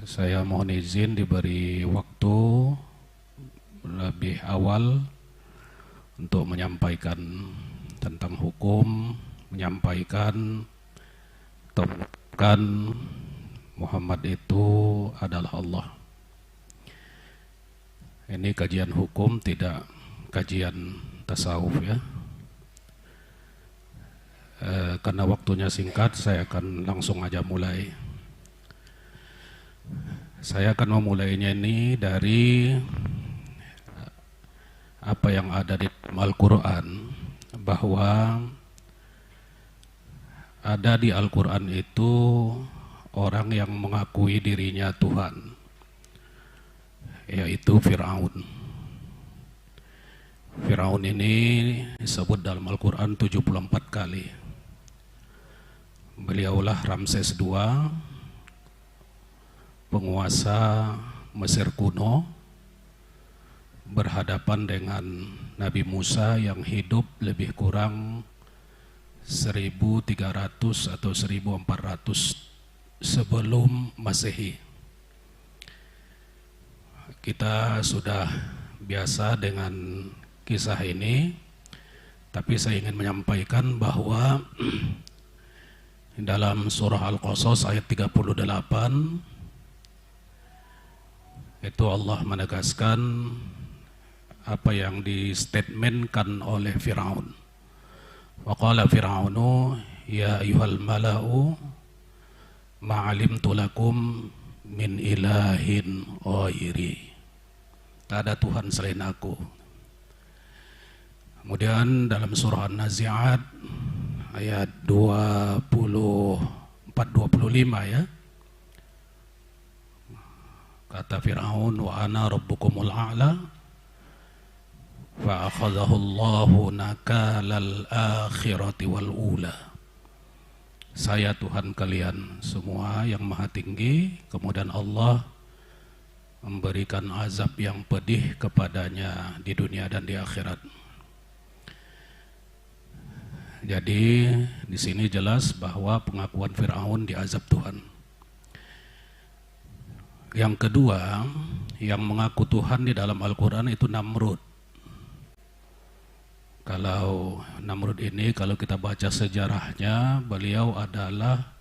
Saya mohon izin diberi waktu lebih awal untuk menyampaikan tentang hukum, menyampaikan atau mengatakan Muhammad itu adalah Allah. Ini kajian hukum, tidak kajian tasawuf ya. Karena waktunya singkat, saya akan langsung aja mulai. Saya akan memulainya ini dari apa yang ada di Al-Quran, bahwa ada di Al-Quran itu orang yang mengakui dirinya Tuhan, yaitu Fir'aun. Fir'aun ini disebut dalam Al-Quran 74 kali. Beliaulah Ramses II, penguasa Mesir kuno, berhadapan dengan Nabi Musa yang hidup lebih kurang 1300 atau 1400 sebelum Masehi. Kita sudah biasa dengan kisah ini, tapi saya ingin menyampaikan bahwa dalam surah Al-Qasas ayat 38 itu Allah menegaskan apa yang distatementkan oleh Fir'aun. Wa qala Fir'aunu ya ayyuhal mala'u ma'alimtu lakum min ilahin ghairi. Tak ada Tuhan selain aku. Kemudian dalam surah An-Nazi'at ayat 24-25 ya, kata Fir'aun, wa ana rabbukumul a'la fa akhadhahu Allahu nakalal akhirati wal ula. Saya Tuhan kalian semua yang maha tinggi. Kemudian Allah memberikan azab yang pedih kepadanya di dunia dan di akhirat. Jadi di sini jelas bahwa pengakuan Fir'aun diazab Tuhan. Yang kedua, yang mengaku Tuhan di dalam Al-Quran itu Namrud. Kalau Namrud ini, kalau kita baca sejarahnya, beliau adalah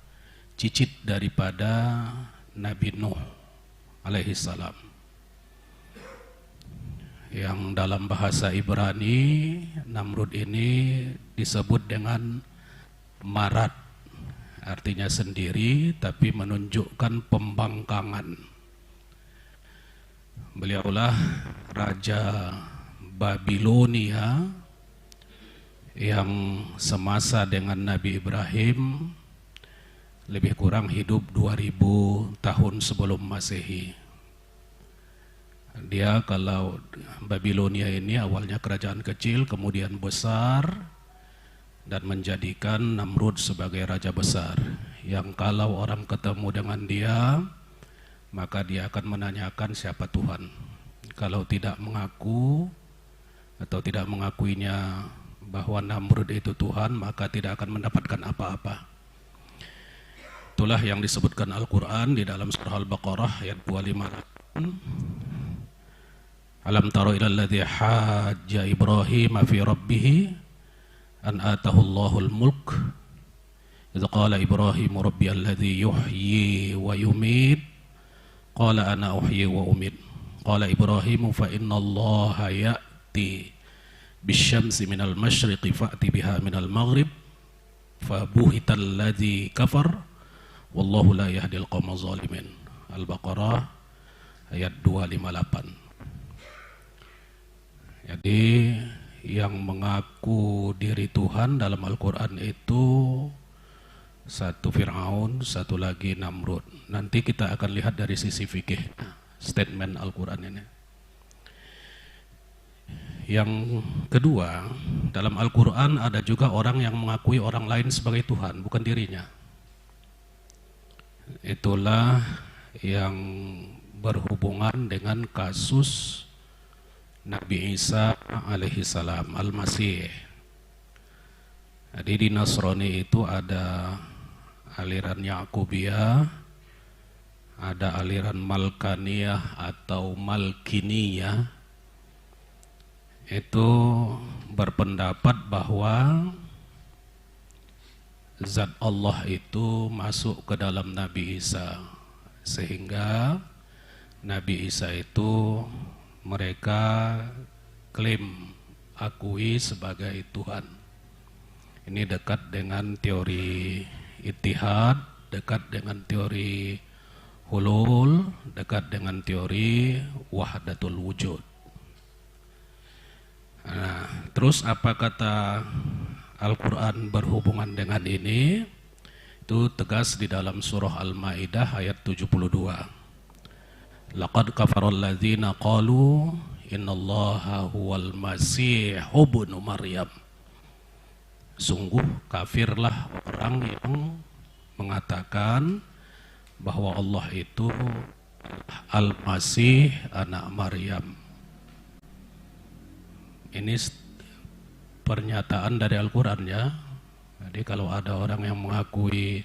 cicit daripada Nabi Nuh alaihi salam, yang dalam bahasa Ibrani Namrud ini disebut dengan Marat, artinya sendiri tapi menunjukkan pembangkangan. Beliaulah raja Babilonia yang semasa dengan Nabi Ibrahim, lebih kurang hidup 2000 tahun sebelum Masehi. Dia, kalau Babilonia ini awalnya kerajaan kecil, kemudian besar, dan menjadikan Namrud sebagai raja besar, yang kalau orang ketemu dengan dia, maka dia akan menanyakan siapa Tuhan. Kalau tidak mengaku atau tidak mengakuinya bahwa Namrud itu Tuhan, maka tidak akan mendapatkan apa-apa. Itulah yang disebutkan Al-Quran di dalam surah Al-Baqarah ayat 258. Alam tara ilal ladzi hajja Ibrahim fi rabbih an atahu Allahul mulk idz qala Ibrahim rabbiyal ladzi yuhyi wa yumit qala ana uhyi wa umit qala Ibrahim fa inna Allaha ya'ti bisyamsi minal masyriqi fa'ti biha minal maghrib fa buhital ladzi kafar wallahu la yahdil qawma zalimin. Al-Baqarah ayat 258. Jadi yang mengaku diri Tuhan dalam Al-Quran itu satu Fir'aun, satu lagi Namrud. Nanti kita akan lihat dari sisi fikih statement Al-Quran ini. Yang kedua, dalam Al-Quran ada juga orang yang mengakui orang lain sebagai Tuhan, bukan dirinya. Itulah yang berhubungan dengan kasus Nabi Isa alaihi salam, Al-Masih. Jadi di Nasrani itu ada aliran Ya'qubiyah, ada aliran Malkaniyah atau Malkiniyah, itu berpendapat bahwa zat Allah itu masuk ke dalam Nabi Isa, sehingga Nabi Isa itu mereka klaim akui sebagai Tuhan. Ini dekat dengan teori Ittihad, dekat dengan teori Hulul, dekat dengan teori Wahdatul Wujud. Nah, terus apa kata Al-Quran berhubungan dengan ini? Itu tegas di dalam surah Al-Ma'idah ayat 72. Laqad kafaral ladzina qalu innallaha huwal masih ibnu Maryam. Sungguh kafirlah orang yang mengatakan bahwa Allah itu Al-Masih anak Maryam. Ini pernyataan dari Al-Quran ya. Jadi kalau ada orang yang mengakui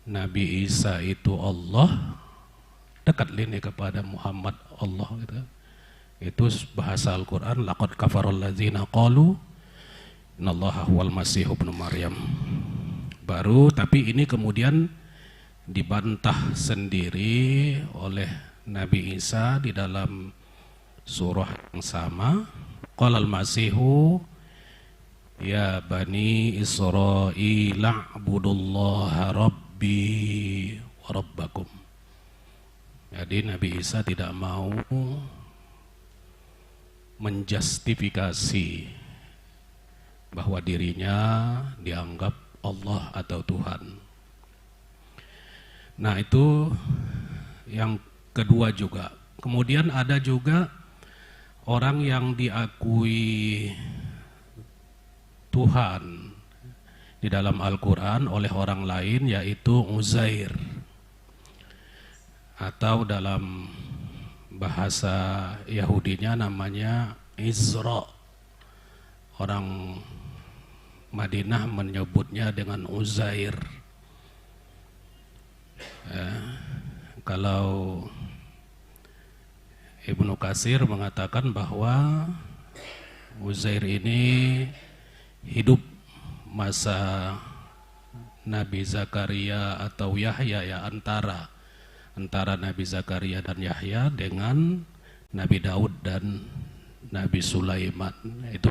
Nabi Isa itu Allah, dekat lini kepada Muhammad Allah gitu. Itu bahasa Al-Quran, laqad kafaral ladzina qalu innallaha huwal masih ibnu Maryam. Baru, tapi ini kemudian dibantah sendiri oleh Nabi Isa di dalam surah yang sama. Qala al-masihu ya bani Israil a'budullaha rabbi wa rabbakum. Jadi Nabi Isa tidak mau menjustifikasi bahwa dirinya dianggap Allah atau Tuhan. Nah, itu yang kedua juga. Kemudian ada juga orang yang diakui Tuhan di dalam Al-Quran oleh orang lain, yaitu Uzair, atau dalam bahasa Yahudinya namanya Izra. Orang Madinah menyebutnya dengan Uzair. Kalau Ibnu Katsir mengatakan bahwa Uzair ini hidup masa Nabi Zakaria atau Yahya, ya, antara Nabi Zakaria dan Yahya dengan Nabi Daud dan Nabi Sulaiman. Itu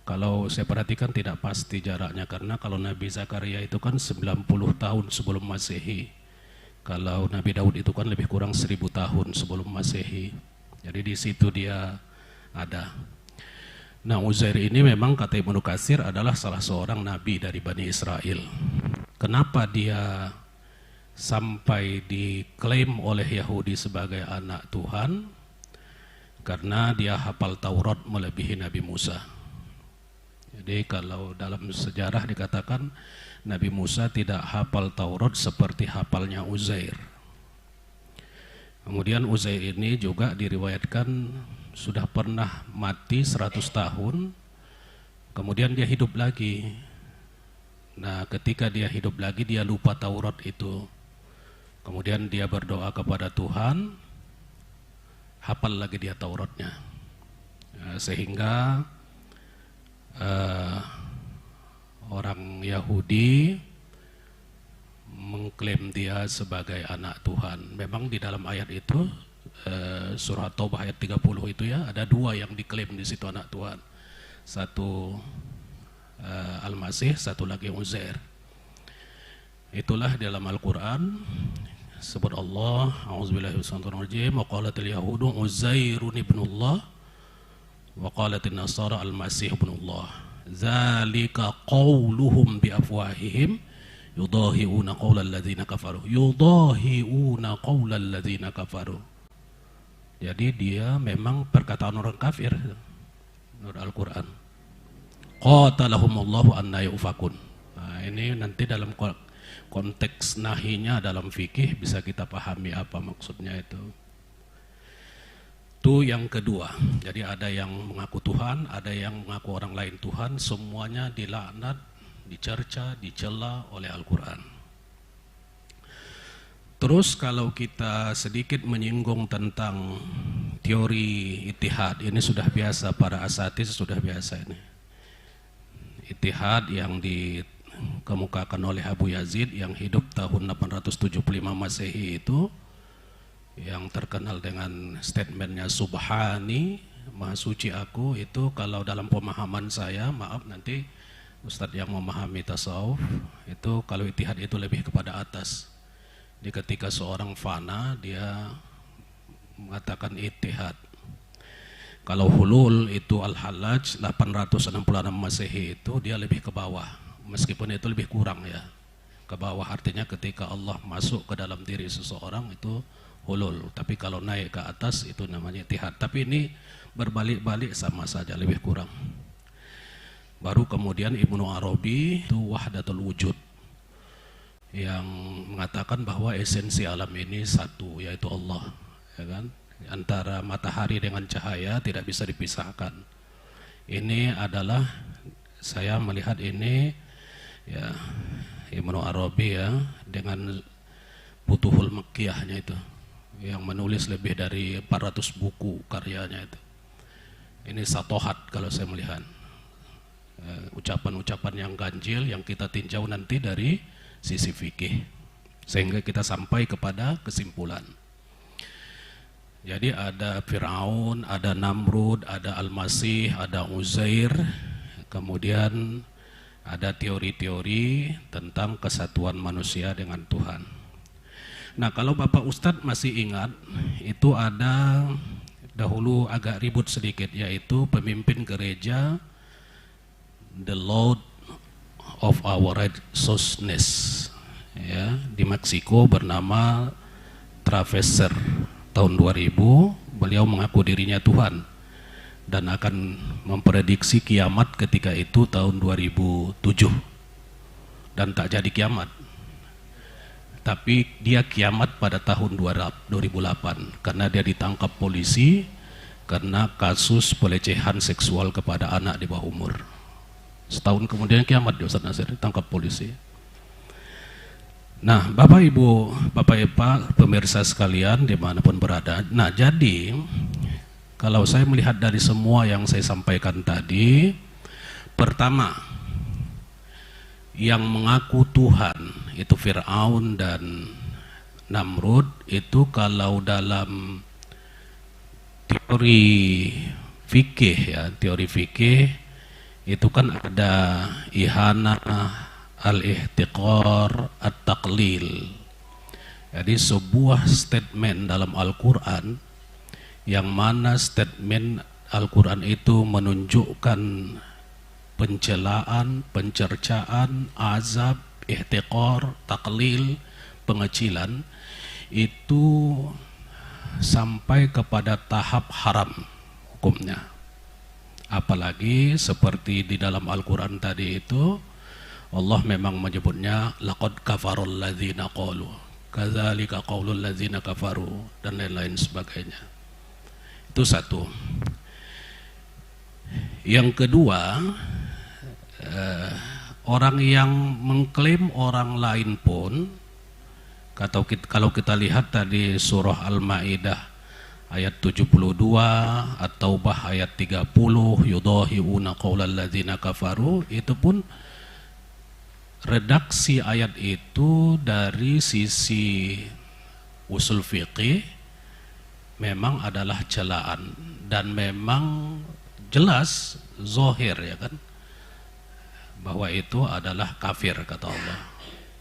kalau saya perhatikan tidak pasti jaraknya, karena kalau Nabi Zakaria itu kan 90 tahun sebelum Masehi. Kalau Nabi Daud itu kan lebih kurang 1000 tahun sebelum Masehi. Jadi di situ dia ada. Nah, Uzair ini memang kata Ibnu Katsir adalah salah seorang nabi dari Bani Israel. Kenapa dia sampai diklaim oleh Yahudi sebagai anak Tuhan? Karena dia hafal Taurat melebihi Nabi Musa. Jadi kalau dalam sejarah dikatakan Nabi Musa tidak hafal Taurat seperti hafalnya Uzair. Kemudian Uzair ini juga diriwayatkan sudah pernah mati 100 tahun, kemudian dia hidup lagi. Nah, ketika dia hidup lagi, dia lupa Taurat itu. Kemudian dia berdoa kepada Tuhan, hafal lagi dia Tauratnya. Sehingga orang Yahudi mengklaim dia sebagai anak Tuhan. Memang di dalam ayat itu, surah Taubah ayat 30 itu ya, ada dua yang diklaim di situ anak Tuhan. Satu Al-Masih, satu lagi Uzair. Itulah dalam Al-Quran sebut Allah, a'udzubillahi minasyaitonir rajim, wa qalatil yahudu Uzairun ibnullah wa qalatin nasara Al-Masih ibnullah. Zalika qawluhum bi afwahihim yudahi'una qawlal ladzina kafaru. Yudahi'una qawlal ladzina kafaru. Jadi dia memang perkataan orang kafir menurut Al-Quran. Qatalahumullahu anna yufakun. Nah, ini nanti dalam konteks nahinya dalam fikih bisa kita pahami apa maksudnya itu. Itu yang kedua. Jadi ada yang mengaku Tuhan, ada yang mengaku orang lain Tuhan, semuanya dilaknat, dicerca, dicela oleh Al-Quran. Terus kalau kita sedikit menyinggung tentang teori ittihad, ini sudah biasa, para asatis sudah biasa ini. Ittihad yang dikemukakan oleh Abu Yazid yang hidup tahun 875 Masehi itu, yang terkenal dengan statementnya Subhani, Maha Suci aku, itu kalau dalam pemahaman saya, maaf nanti Ustadz yang memahami tasawuf, itu kalau ittihad itu lebih kepada atas. Di ketika seorang fana, dia mengatakan ittihad. Kalau hulul itu Al-Hallaj 866 Masehi itu dia lebih ke bawah, meskipun itu lebih kurang ya. Ke bawah artinya ketika Allah masuk ke dalam diri seseorang itu hulul, tapi kalau naik ke atas itu namanya ittihad. Tapi ini berbalik-balik sama saja, lebih kurang. Baru kemudian Ibnu Arabi itu wahdatul wujud, yang mengatakan bahwa esensi alam ini satu, yaitu Allah, ya kan? Antara matahari dengan cahaya tidak bisa dipisahkan. Ini adalah, saya melihat ini ya Ibnu Arabi ya, dengan Futuhul Makkiyahnya itu, yang menulis lebih dari 400 buku karyanya itu. Ini satohat kalau saya melihat, ucapan-ucapan yang ganjil yang kita tinjau nanti dari sisi fikih, sehingga kita sampai kepada kesimpulan. Jadi ada Fir'aun, ada Namrud, ada Al-Masih, ada Uzair, kemudian ada teori-teori tentang kesatuan manusia dengan Tuhan. Nah, kalau Bapak Ustadz masih ingat, itu ada dahulu agak ribut sedikit, yaitu pemimpin gereja The Lord of our righteousness ya, di Meksiko bernama Travesser. Tahun 2000 beliau mengaku dirinya Tuhan dan akan memprediksi kiamat ketika itu tahun 2007, dan tak jadi kiamat, tapi dia kiamat pada tahun 2008 karena dia ditangkap polisi karena kasus pelecehan seksual kepada anak di bawah umur. Setahun kemudian kiamat dia, Ustaz Nasir, ditangkap polisi. Nah, Bapak Ibu, Bapak Ibu pemirsa sekalian dimanapun berada. Nah, jadi kalau saya melihat dari semua yang saya sampaikan tadi, pertama, yang mengaku Tuhan itu Fir'aun dan Namrud, itu kalau dalam teori fikih ya, teori fikih itu kan ada ihana, al-ihtiqar, at-taqlil. Jadi sebuah statement dalam Al-Quran, yang mana statement Al-Quran itu menunjukkan pencelaan, pencercaan, azab, ihtiqar, taqlil, pengecilan, itu sampai kepada tahap haram hukumnya. Apalagi seperti di dalam Al-Quran tadi itu, Allah memang menyebutnya laqad kafarul ladzina qalu kadzalika qaulul ladzina kafaru dan lain-lain sebagainya. Itu satu. Yang kedua, orang yang mengklaim orang lain pun, kalau kita lihat tadi surah Al-Maidah ayat 72, At-Taubah ayat 30, yudahiuna qaulal ladzina kafaru, itu pun redaksi ayat itu dari sisi usul fiqih memang adalah celaan, dan memang jelas zahir ya kan, bahwa itu adalah kafir kata Allah,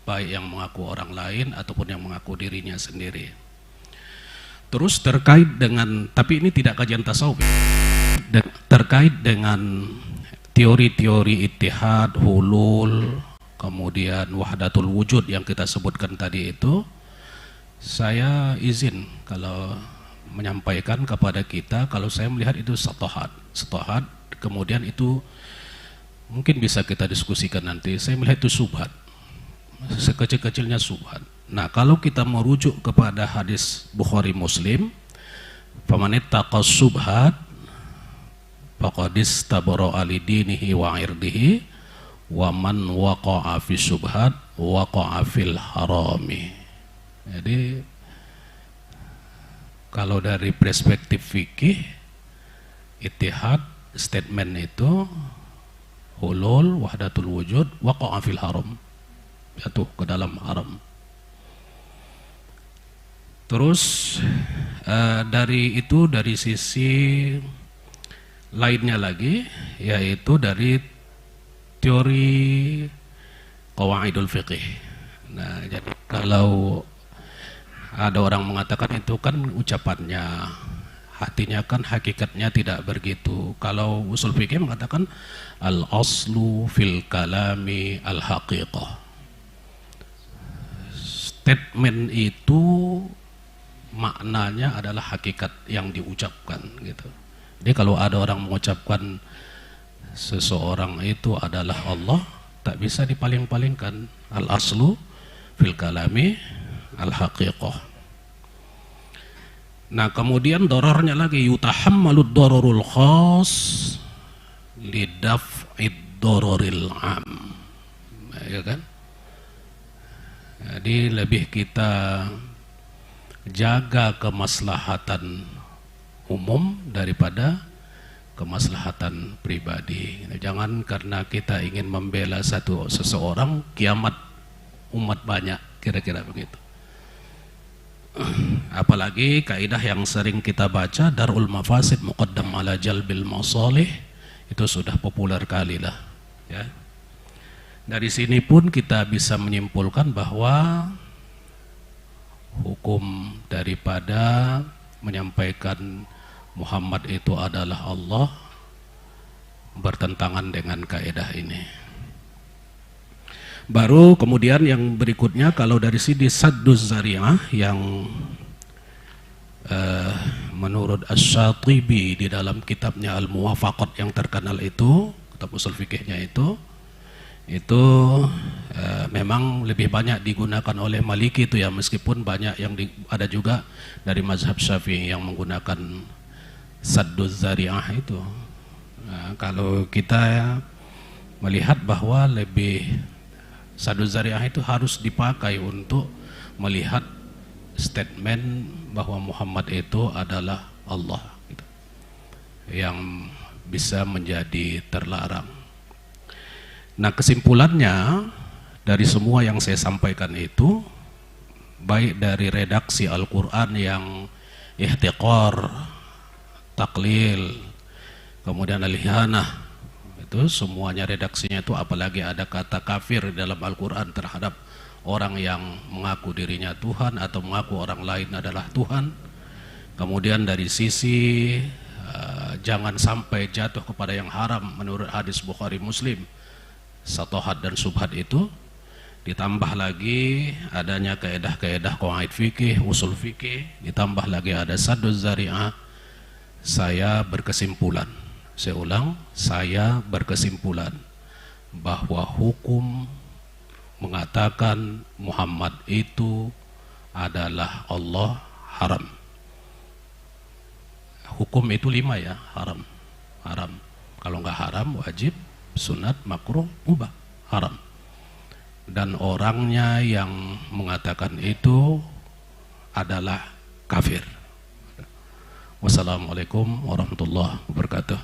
baik yang mengaku orang lain ataupun yang mengaku dirinya sendiri. Terus terkait dengan, tapi ini tidak kajian tasawuf, terkait dengan teori-teori ittihad, hulul, kemudian wahdatul wujud yang kita sebutkan tadi itu, saya izin kalau menyampaikan kepada kita, kalau saya melihat itu satohat, kemudian itu mungkin bisa kita diskusikan nanti. Saya melihat itu subhat, sekecil-kecilnya subhat. Nah, kalau kita merujuk kepada hadis Bukhari Muslim, famanittaqas subhat faqad istabara li dinihi wa irdihi wa man waqa'a fi subhat waqa'a fil harami. Jadi kalau dari perspektif fikih, ittihad statement itu hulul wahdatul wujud waqa'a fil haram, jatuh ke dalam haram. Terus dari sisi lainnya lagi, yaitu dari teori qawaidul fiqih. Nah, jadi kalau ada orang mengatakan itu kan ucapannya, hatinya kan hakikatnya tidak begitu. Kalau usul fikih mengatakan al-aslu fil kalami al-haqiqah. Statement itu maknanya adalah hakikat yang diucapkan gitu. Jadi kalau ada orang mengucapkan seseorang itu adalah Allah, tak bisa dipaling-palingkan. Al-aslu fil kalami al-haqiqah. Nah, kemudian dorornya lagi, yutahammalud dororul khas lidaf'id dororil am, ya kan? Jadi lebih kita jaga kemaslahatan umum daripada kemaslahatan pribadi. Jangan karena kita ingin membela seseorang, kiamat umat banyak, kira-kira begitu. Apalagi kaidah yang sering kita baca, darul mafasid muqaddam ala jalbil masalih, itu sudah populer kali lah, ya. Dari sini pun kita bisa menyimpulkan bahwa hukum daripada menyampaikan Muhammad itu adalah Allah bertentangan dengan kaidah ini. Baru kemudian yang berikutnya, kalau dari sini sadduz zari'ah yang menurut Asy-Syatibi di dalam kitabnya Al-Muwafaqat yang terkenal itu, kitab usul fikihnya itu memang lebih banyak digunakan oleh Maliki itu ya, meskipun banyak yang ada juga dari mazhab Syafi'i yang menggunakan sadduz zari'ah itu. Nah, kalau kita melihat bahwa lebih sadduz zari'ah itu harus dipakai untuk melihat statement bahwa Muhammad itu adalah Allah gitu, yang bisa menjadi terlarang. Nah, kesimpulannya dari semua yang saya sampaikan itu, baik dari redaksi Al-Quran yang ihtiqar, taklil, kemudian al-ihanah, itu semuanya redaksinya itu, apalagi ada kata kafir dalam Al-Quran terhadap orang yang mengaku dirinya Tuhan atau mengaku orang lain adalah Tuhan. Kemudian dari sisi jangan sampai jatuh kepada yang haram menurut hadis Bukhari Muslim, satohat dan subhat itu, ditambah lagi adanya kaedah-kaedah qawaid fikih, usul fikih, ditambah lagi ada sadduz zari'ah. Saya berkesimpulan, saya ulang, saya berkesimpulan bahwa hukum mengatakan Muhammad itu adalah Allah haram. Hukum itu 5 ya, haram. Kalau nggak haram, wajib, sunat, makruh, mubah, haram. Dan orangnya yang mengatakan itu adalah kafir. Wassalamualaikum warahmatullahi wabarakatuh.